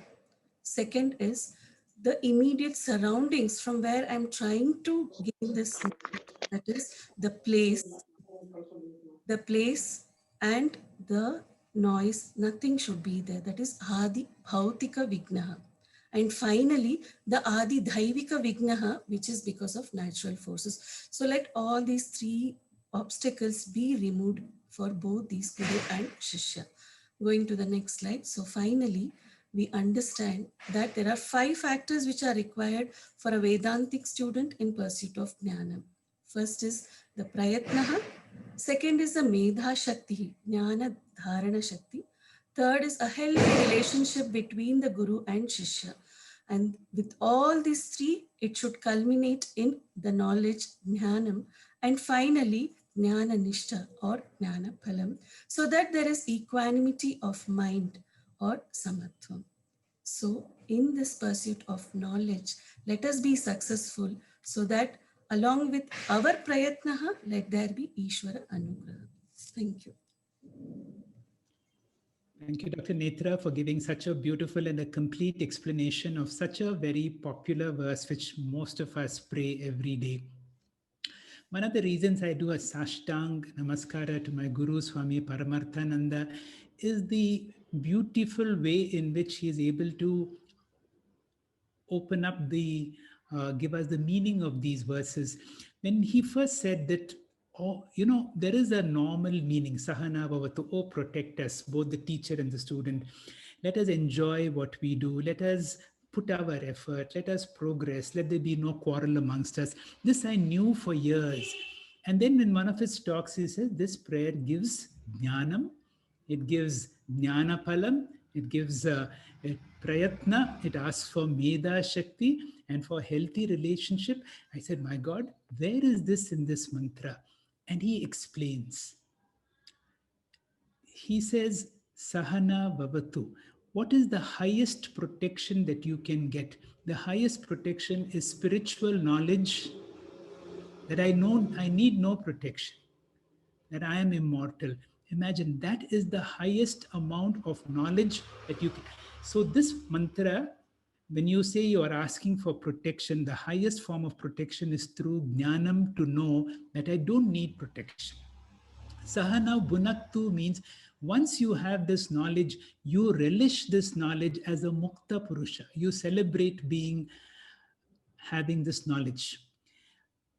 Second is the immediate surroundings from where I'm trying to gain this knowledge. That is the place and the noise, nothing should be there. That is Adi Bhautika Vignaha. And finally, the Adi Dhaivika Vignaha, which is because of natural forces. So let all these three obstacles be removed for both these Guru and Shishya. Going to the next slide. So finally, we understand that there are 5 factors which are required for a Vedantic student in pursuit of Jnana. First is the Prayatnaha. Second is the Medha Shakti, Jnana Dharana Shakti. Third is a healthy relationship between the Guru and Shishya. And with all these three, it should culminate in the knowledge, jnanam, and finally, jnana nishta or jnana phalam, so that there is equanimity of mind or samatvam. So in this pursuit of knowledge, let us be successful so that along with our prayatnaha, let there be Ishvara Anugraha. Thank you. Thank you, Dr. Netra, for giving such a beautiful and a complete explanation of such a very popular verse which most of us pray every day. One of the reasons I do a Sashtang Namaskara to my Guru Swami Paramarthananda is the beautiful way in which he is able to open up the, give us the meaning of these verses. When he first said that, oh, you know, there is a normal meaning, Sahana Bhavatu, oh, protect us, both the teacher and the student. Let us enjoy what we do. Let us put our effort. Let us progress. Let there be no quarrel amongst us. This I knew for years. And then in one of his talks, he says, this prayer gives jnanam, it gives jnana phalam, it gives prayatna, it asks for Meda Shakti and for healthy relationship. I said, my God, where is this in this mantra? And he explains. He says, Sahana Bhavatu. What is the highest protection that you can get? The highest protection is spiritual knowledge that I know I need no protection, that I am immortal. Imagine that is the highest amount of knowledge that you can. So this mantra, when you say you are asking for protection, the highest form of protection is through jnanam, to know that I don't need protection. Sahana Bhunaktu means once you have this knowledge, you relish this knowledge as a Mukta Purusha. You celebrate having this knowledge.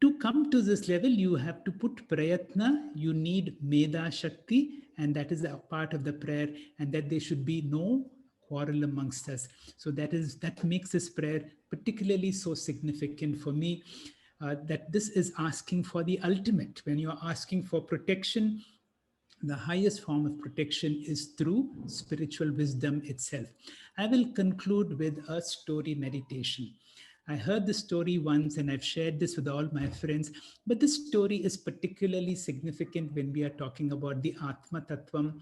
To come to this level, you have to put prayatna, you need Meda Shakti, and that is a part of the prayer, and that there should be no quarrel amongst us. So that makes this prayer particularly so significant for me, that this is asking for the ultimate. When you are asking for protection, the highest form of protection is through spiritual wisdom itself. I will conclude with a story meditation. I heard this story once and I've shared this with all my friends, but this story is particularly significant when we are talking about the Atma Tattvam.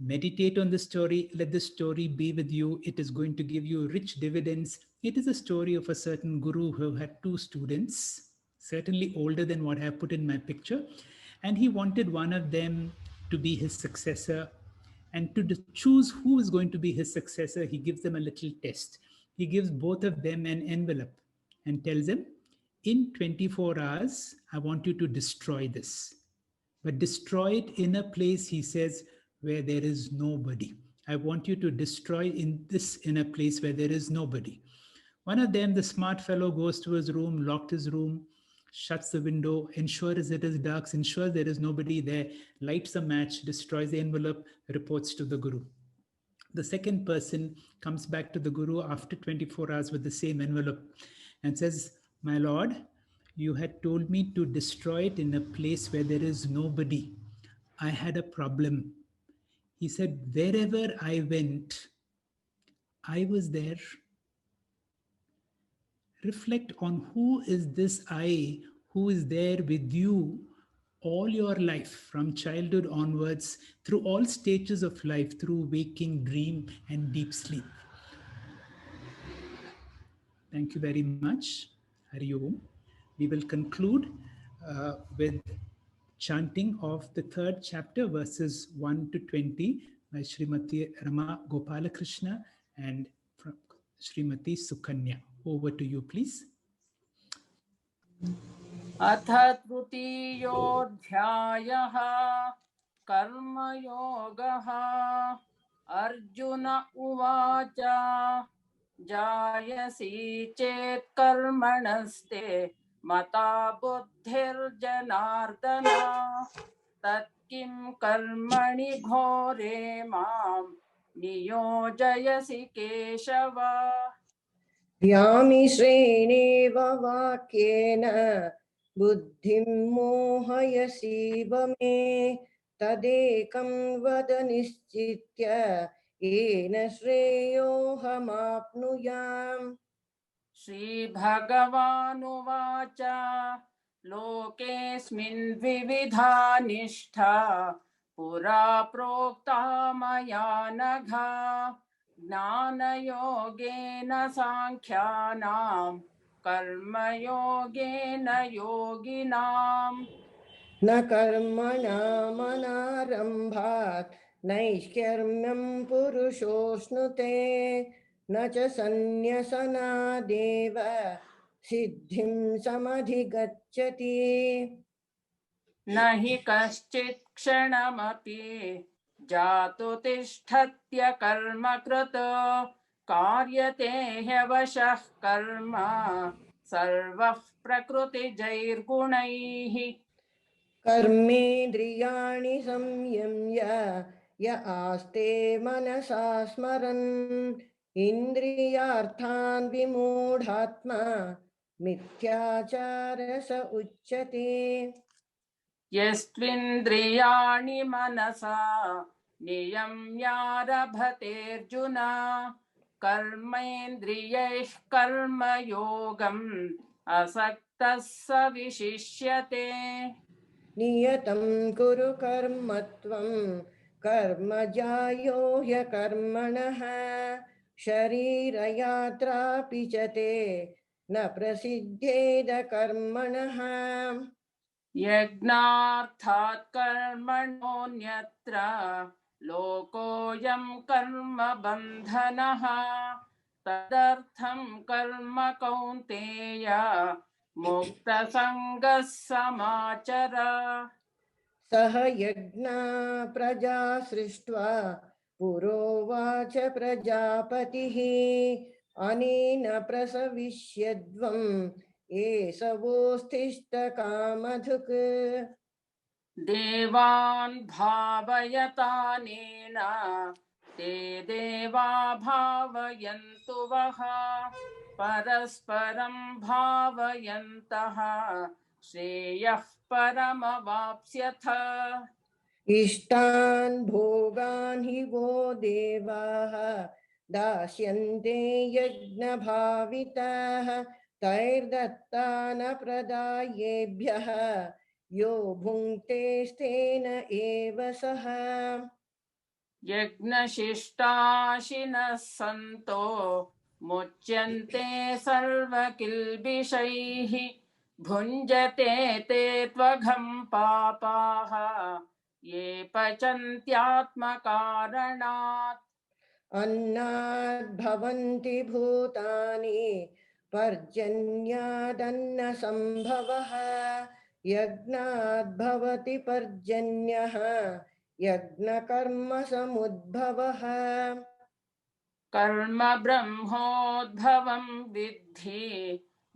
Meditate on the story, let the story be with you. It is going to give you rich dividends. It is a story of a certain guru who had two students, certainly older than what I have put in my picture. And he wanted one of them to be his successor. And to choose who is going to be his successor, he gives them a little test. He gives both of them an envelope and tells them, in 24 hours, I want you to destroy this. But destroy it in a place, he says, where there is nobody. I want you to destroy in a place where there is nobody. One of them, the smart fellow, goes to his room, locked his room, shuts the window, ensures it is dark, ensures there is nobody there, lights a match, destroys the envelope, reports to the guru. The second person comes back to the guru after 24 hours with the same envelope and says, my lord, you had told me to destroy it in a place where there is nobody. I had a problem. He said, wherever I went, I was there. Reflect on who is this I who is there with you all your life, from childhood onwards, through all stages of life, through waking, dream, and deep sleep. Thank you very much. Hari Om. We will conclude with chanting of the third chapter, verses 1 to 20, by Srimati Rama Gopalakrishna and Srimati Sukanya. Over to you, please. अथ तृतीयोऽध्यायः कर्मयोगः। अर्जुन उवाच जायसि चेत् कर्मणस्ते मता बुद्धिर्जनार्दन तत्किं कर्मणि घोरे मां नियोजयसि केशव। यामि श्रेणेव वाक्येन बुद्धिं मोहयसीव मे तदेकं वद निश्चित्य येन श्रेयोऽहमाप्नुयाम्। श्रीभगवानुवाच लोकेऽस्मिन् विविधा निष्ठा पुरा प्रोक्ता मया नघ ज्ञानयोगेन साङ्ख्यानां कर्मयोगेन योगिनाम्। न कर्मणामनारम्भात् नैष्कर्म्यं पुरुषोऽश्नुते न च सन्न्यसनादेव सिद्धिं समधिगच्छति। न हि कश्चित् क्षणमपि जातु तिष्ठत्य कर्म कृत कार्यते ह्यवशः कर्म सर्वः प्रकृतिजैर्गुणैः। कर्मेन्द्रियाणि संयम्य य आस्ते मनसा स्मरन् इन्द्रियार्थान् विमूढात्मा मिथ्याचार स उच्यते। यस्त्विन्द्रियाणि मनसा नियम्यारभतेऽर्जुन कर्मेन्द्रियैः कर्मयोगम् असक्तः स विशिष्यते। नियतं कुरु कर्म त्वं कर्म ज्यायो ह्यकर्मणः शरीरयात्रापि च ते न प्रसिद्धेद कर्मणः। यज्ञार्थात् कर्मणोऽन्यत्र लोकोऽयं कर्म बन्धनः तदर्थं कर्म कौन्तेय मुक्तसङ्गः समाचर। सह यज्ञा प्रजा सृष्ट्वा पुरोवाच प्रजापतिः अनेन प्रसविष्यध्वं एषवोऽस्तिष्ठ कामधुक्। देवान् भावयतानेन ते देवा भावयन्तु वः परस्परं भावयन्तः श्रेयः परमवाप्स्यथ। इष्टान् भोगान् हि वो देवाः दास्यन्ते यज्ञभाविताः तैर्दत्तान प्रदायेभ्यः यो भुङ्क्तेस्तेन एव सः। यज्ञशिष्टाशिनः सन्तो मुच्यन्ते सर्वकिल्बिषैः भुञ्जते ते त्वघं पापाः ये पचन्त्यात्मकारणात्। अन्नाद् भवन्ति भूतानि पर्जन्यादन्नसम्भवः यज्ञाद् भवति पर्जन्यः यज्ञकर्मसमुद्भवः। कर्म ब्रह्मोद्भवं विद्धि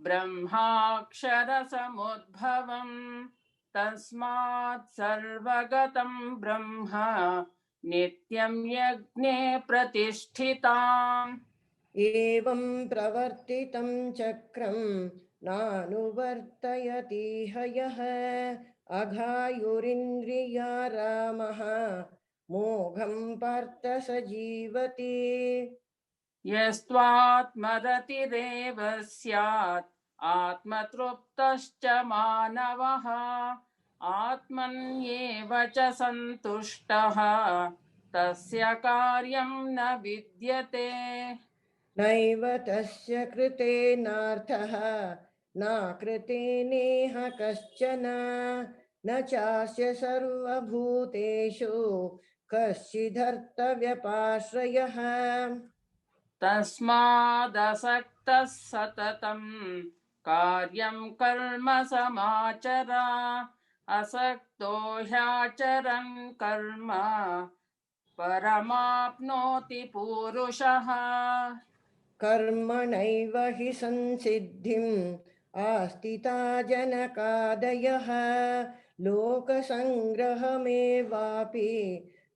ब्रह्माक्षरसमुद्भवम् तस्मात् सर्वगतं ब्रह्म नित्यं यज्ञे प्रतिष्ठिताम्। एवं प्रवर्तितं चक्रं नानुवर्तयति हयः अघायुरिन्द्रिया रामः मोघं पार्थ स जीवति। यस्त्वात्मरतिरेव स्यात् आत्मतृप्तश्च मानवः आत्मन्येव च सन्तुष्टः तस्य कार्यं न विद्यते। नैव तस्य कृतेनार्थः नाकृतेनेह कश्चन न चास्य सर्वभूतेषु कश्चिदर्थव्यपाश्रयः। तस्मादसक्तः सततं कार्यं कर्म समाचर असक्तो ह्याचरन् कर्म परमाप्नोति पूरुषः। कर्मणैव हि संसिद्धिम् आस्थिता जनकादयः लोकसङ्ग्रहमेवापि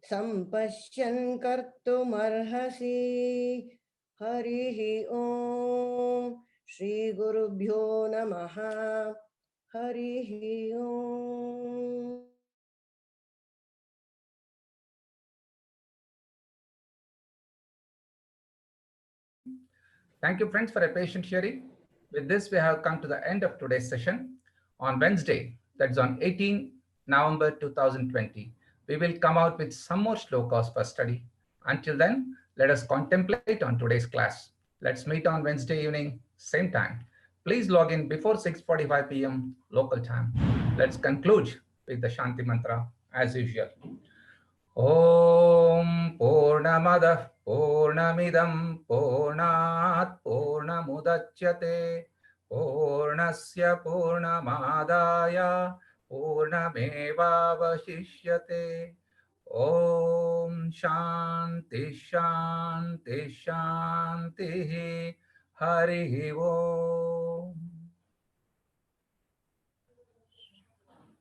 सम्पश्यन् कर्तुमर्हसि। हरिः ओम् श्रीगुरुभ्यो नमः। हरिः ओम्। Thank you, friends, for a patient hearing. With this, we have come to the end of today's session. On Wednesday, that's on 18 November 2020, we will come out with some more shlokas for study. Until then, let us contemplate on today's class. Let's meet on Wednesday evening, same time. Please log in before 6:45 p.m. local time. Let's conclude with the Shanti Mantra as usual. Om Purnamadah Purnamidam Purnat Purnamudachyate Purnasya Purnamadaya Purnamevavashishyate. Om Shanti Shanti Shanti Hari Om.